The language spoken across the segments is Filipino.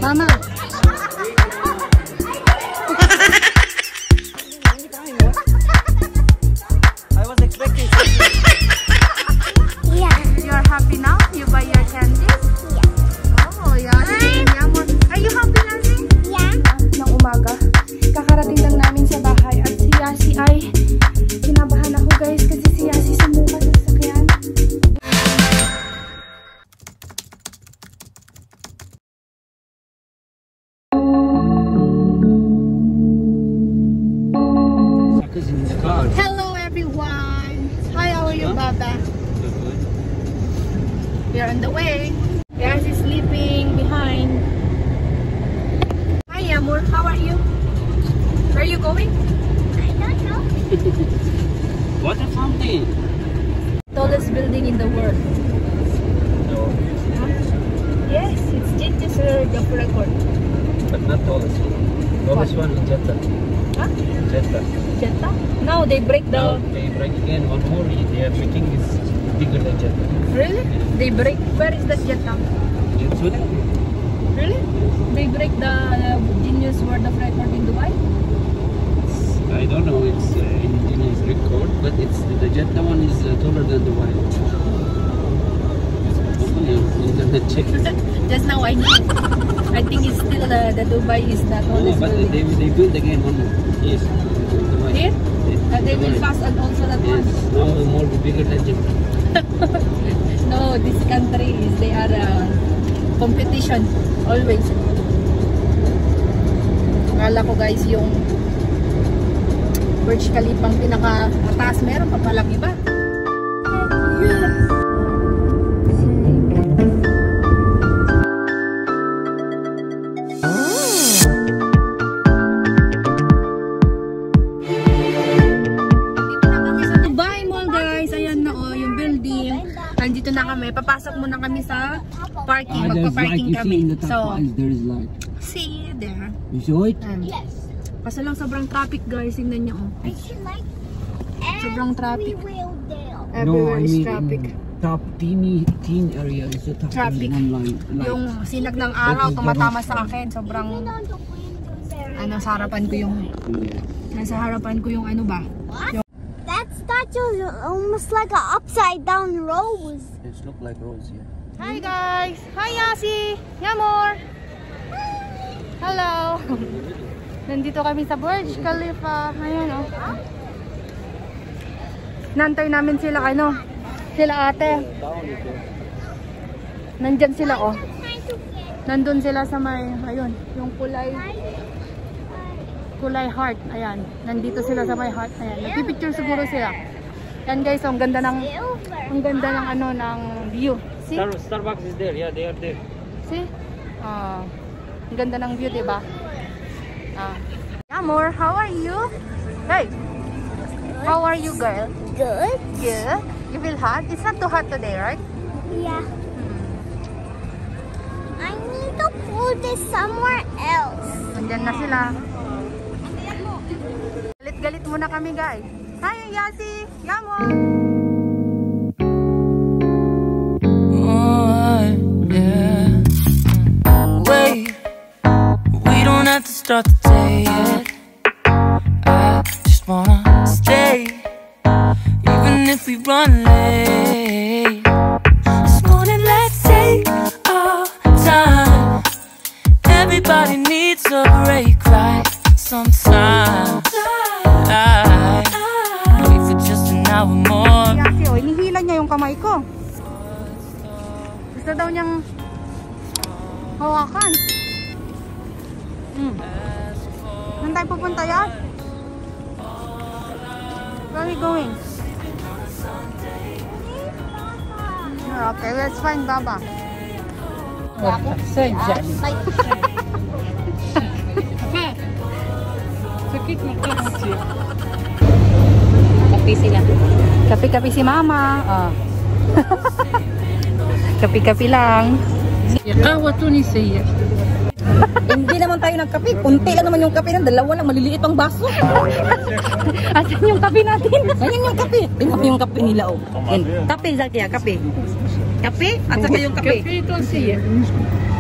Mama. I was expecting. Yeah. You are happy now? You buy your candy? Yeah. Oh, Yasi and Yamor. Are you happy, Nancy? Yeah. Ng umaga, kakarating lang namin sa bahay at si Yasi ay kinabahan ako guys kasi si Yasi sumuka sa sasakyan. Hello everyone! Hi, how are you, Baba? We are on the way. Yasi is sleeping behind. Hi, Yamor. How are you? Where are you going? I don't know. Water fountain. Tallest building in the world. No, Yes, it's Guinness World of Record. but not tallest one. Tallest one is Jeddah. Huh? Jeddah. Jeddah? No, they break Now the... they break again one more. They are making this bigger than Jeddah. Really? They break... Where is that Jeddah? In Sudan? Really? They break the Guinness World of Record in Dubai? I don't know. It's in his record, but it's the Jeddah one is taller than Dubai. Open your internet check. Just now I knew. I think it's still the Dubai is the Oh, tallest but building. they build again one more. Yes. Dubai. Here? Yes. They will Dubai. pass on also that one. Yes. Now more bigger than Jeddah. No, this country is they are competition always. Akala ko guys yung Burj Khalifa ang pinaka-mataas, meron pa palang iba. Dito na kami sa Dubai Mall guys. Ayan na oh, yung building. Nandito na kami. Papasok muna kami sa parking. Magpa-parking kami. So, There is light. see there. You saw it? Yes. Kaso lang sobrang traffic guys. Tingnan niyo oh. I should like Sobrang traffic. everywhere there. Everywhere is traffic. Top teen area is the top Traffic. line. Yung sinag ng araw tumatama sa akin. Sobrang ano sa harapan ko yung nasa harapan ko yung ano ba? That statue is almost like an upside down rose. It look like rose here. Hi guys! Hi Yasi! Yamor! Hello! Nandito kami sa Burj Khalifa. Ayan oh. Nantay namin sila ano? Sila ate. Nandyan sila oh. Nandun sila sa may, ayun, yung kulay heart. Ayan. Nandito sila sa may heart. Ayan. Nagpipicture siguro sila. Yan guys, oh, ang ganda ng ano ng view. See? Starbucks is there. Yeah, they are there. See? Ang ganda ng view, diba? Amor, how are you? Hey! How are you, girl? Good. Good? You feel hot? It's not too hot today, right? Yeah. I need to put this somewhere else. Nandyan na sila. Galit-galit muna kami, guys. Hi, Yasi! Yamor! Wait, we don't have to start the day yet. I just wanna stay, even if we run late. This morning, let's take our time. Everybody needs a break, right? Sometimes I wait for just an hour more. Yasi, oh, hinihila niya yung kamay ko. Gusto daw niyang hawakan. Saan tayo pupunta yan? Where are we going? Okay, let's find Baba. Kapi sila. Kapi-kapi si Mama. Kapi-kapi lang. Hindi naman tayo nagkape. Kunti lang naman yung kape ng dalawa lang maliliit pang baso. Asan yung kape natin? Ganyan yung kape. Tingnan mo yung kape nila oh. Yan. Kape Zakia, kape. Kape at saka yung kape.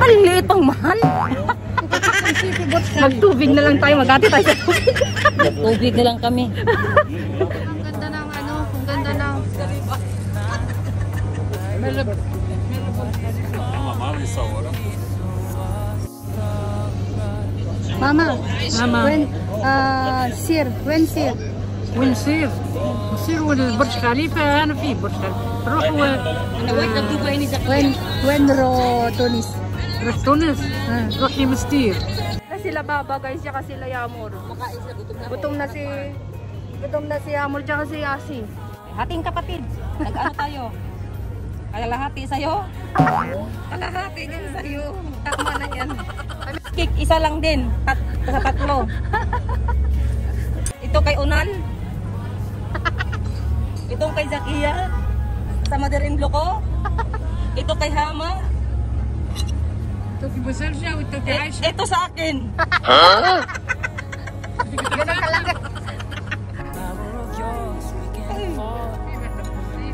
Paliliit pang mahal. Magtubig na lang tayo, magati tayo sa tubig. Tubig na lang kami. Ang ganda ng ano, ang ganda ng... Mama, when sir, ونسير والبرج خليفة أنا في برج خليفة روحوا when Tunis. تونس روحي مستير. Sila Baba guys, tsaka sila Yamor. Gutom na si Yamor, tsaka si Yasi. Hating kapatid. Nag-ano tayo? Kalahati sa'yo? Kalahati din sa'yo. Tama na yan. Cake, isa lang din. Sa tatlo. Ito kay Unal. Itong kay Zakia. Sa mother-in-law ko. Ito kay Hama. Ito sa akin. Ganun kalaki.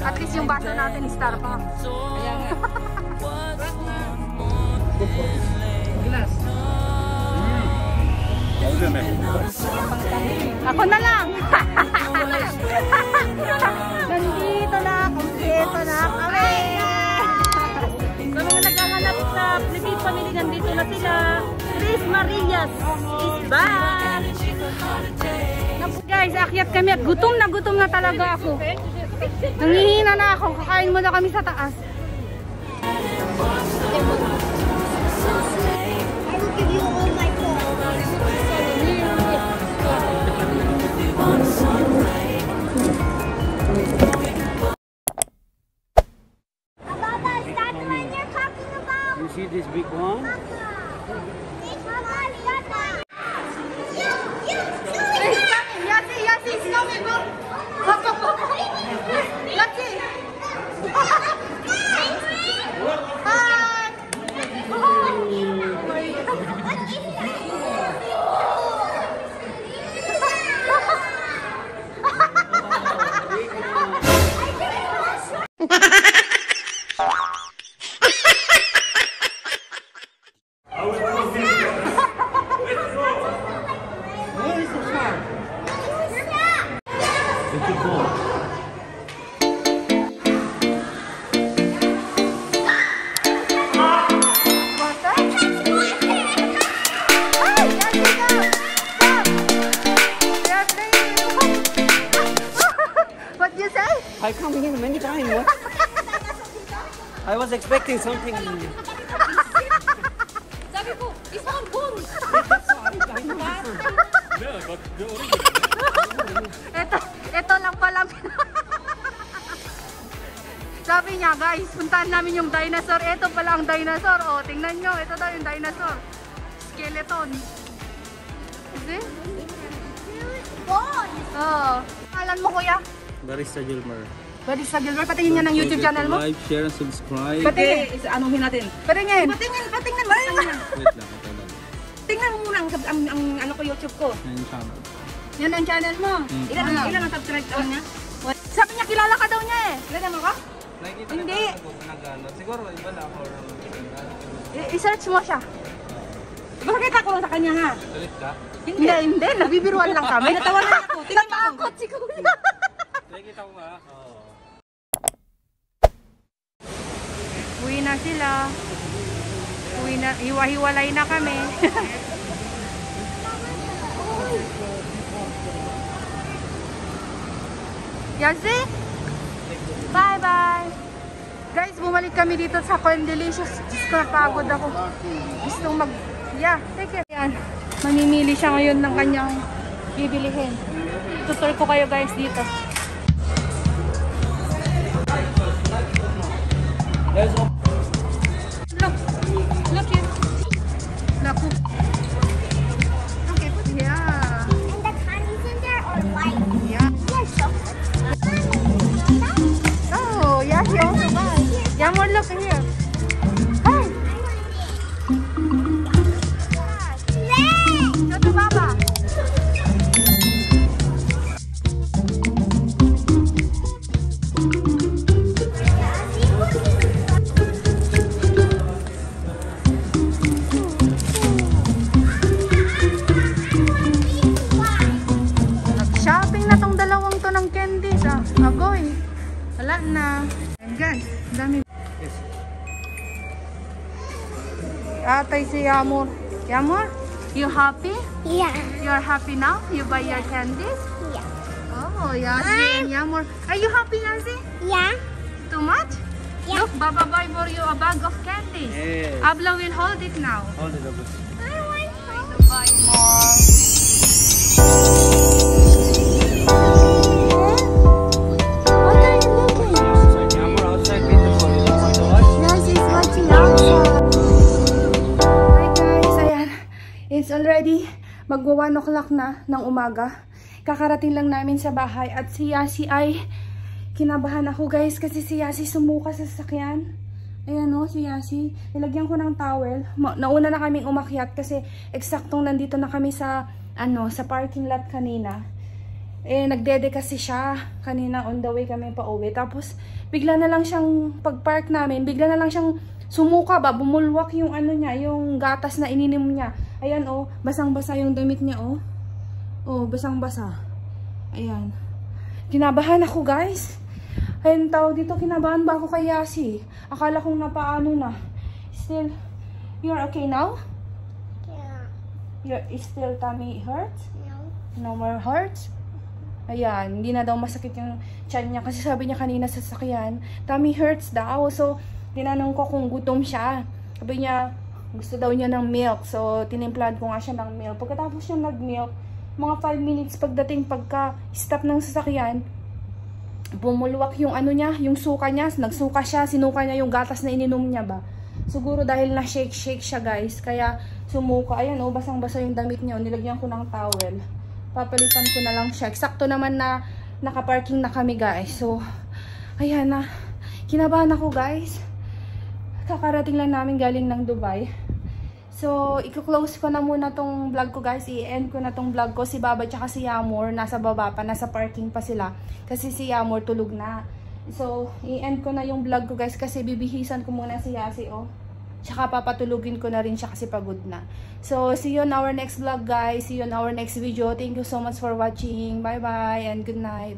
At least yung baso natin is Starbucks. Kaya nga. Glass. Ako na lang. Nandito na, kumpleto na kami. Sa mga naghahanap sa Philippine family, nandito na sila. Chris Marias is back. Guys, akyat kami at gutom na talaga ako. Nangihina na ako, kakain muna kami sa taas. I will give you all my Baba, is that the one you're talking about? You see this big one? Yasi, snowman, bro. Lucky. What you say? I come here many times. What? I was expecting something. Sabi ko, isang bun. Ito lang pala. Sabi niya, guys, puntahan namin yung dinosaur. Ito pala ang dinosaur. Oh, tingnan nyo. Ito daw yung dinosaur. Skeleton. See? Oh. Alam mo, kuya? Barista Gilmer. Barista Gilmer, patingin niya ng YouTube channel mo. Like, share, and subscribe. Anuhin natin. Patingin. Patingin mo. Wait lang, ito lang. Tingnan mo muna ang ano ko YouTube ko. Yan yung channel. Yan ang channel mo. Ilan ang subscribe niya? Sabi niya, kilala ka daw niya eh. Ilan naman ko? Hindi. Siguro iba lang or I-search mo siya. Makakita ko lang sa kanya ha. Ulit ka? Hindi. Nabibiruan lang kami. Natawanan ako. Tingnan mo. Natakot si kuya. Nakikita ko nga. Uwi na sila. Hiwa-hiwalay na kami. Yazi? Bye-bye! Guys, bumalik kami dito sa Condelicious. Diyos ko, napagod ako. Gustong Yeah, take care. Yan. Mamimili siya ngayon ng kanyang bibilihin. Tutur ko kayo guys dito. Look here. Look. Okay, yeah. And the candy's in there or white? Yeah. Yes, so. Oh, yeah, he also buys. Yeah, more look here. Hey! Go to Baba. Atay si Yamor. Yamor, you happy? Yeah. You're happy now? You buy your candies? Yeah. Oh, Yasi and Yamor. Are you happy, Yasi? Yeah. Too much? Yeah. Look, Baba buy for you a bag of candies. Yes. Abla will hold it now. Hold it up. Buy more. What are you looking? Outside, beautiful. You don't want to watch? Nasi's watching outside. Hi guys, ayan. It's already magwa 1 o'clock na ng umaga. Kakarating lang namin sa bahay at si Yasi ay kinabahan ako guys kasi si Yasi sumuka sa sasakyan. Ayan o, si Yasi. Nilagyan ko ng towel. Nauna na kaming umakyat kasi eksaktong nandito na kami sa sa parking lot kanina. Nagdede kasi siya. Kanina on the way kami pa uwi. Tapos bigla na lang siyang pag-park namin, bigla na lang siyang sumuka ba, bumulwak yung niya, yung gatas na ininom niya. Ayan o, basang-basa yung damit niya o. Oh, basang-basa. Ayan. Kinabahan ako guys. Ayun tawag dito, kinabahan ba ako kay Yasi? Akala kong napaano na. Still, you're okay now? Yeah. Your still tummy hurts? No. No more hurts? Ayan, hindi na daw masakit yung tiyan niya. Kasi sabi niya kanina sa sasakyan, tummy hurts daw. So, tinanong ko kung gutom siya. Sabi niya, gusto daw niya ng milk. So, tinimplahan ko nga siya ng milk. Pagkatapos siya nag-milk, mga 5 minutes pagdating pagka-stop ng sasakyan, bumulwak yung niya, yung suka niya. Nagsuka siya, sinuka niya yung gatas na ininom niya ba. Siguro dahil na shake siya guys, kaya sumuka. Ayan o, basang-basa yung damit niya. Nilagyan ko ng towel. Papalitan ko na lang siya. Eksakto naman na nakaparking na kami guys. So, ayan na. Kinabahan ako guys. Kakarating lang namin galing ng Dubai. So, i-close ko na muna tong vlog ko guys. I-end ko na tong vlog ko. Si Baba tsaka si Yamor nasa baba pa, nasa parking pa sila. Kasi si Yamor tulog na. So, i-end ko na yung vlog ko guys kasi bibihisan ko muna si Yasi oh. Tsaka papatulugin ko na rin siya kasi pagod na. So, see you on our next vlog guys. See you on our next video. Thank you so much for watching. Bye bye and good night.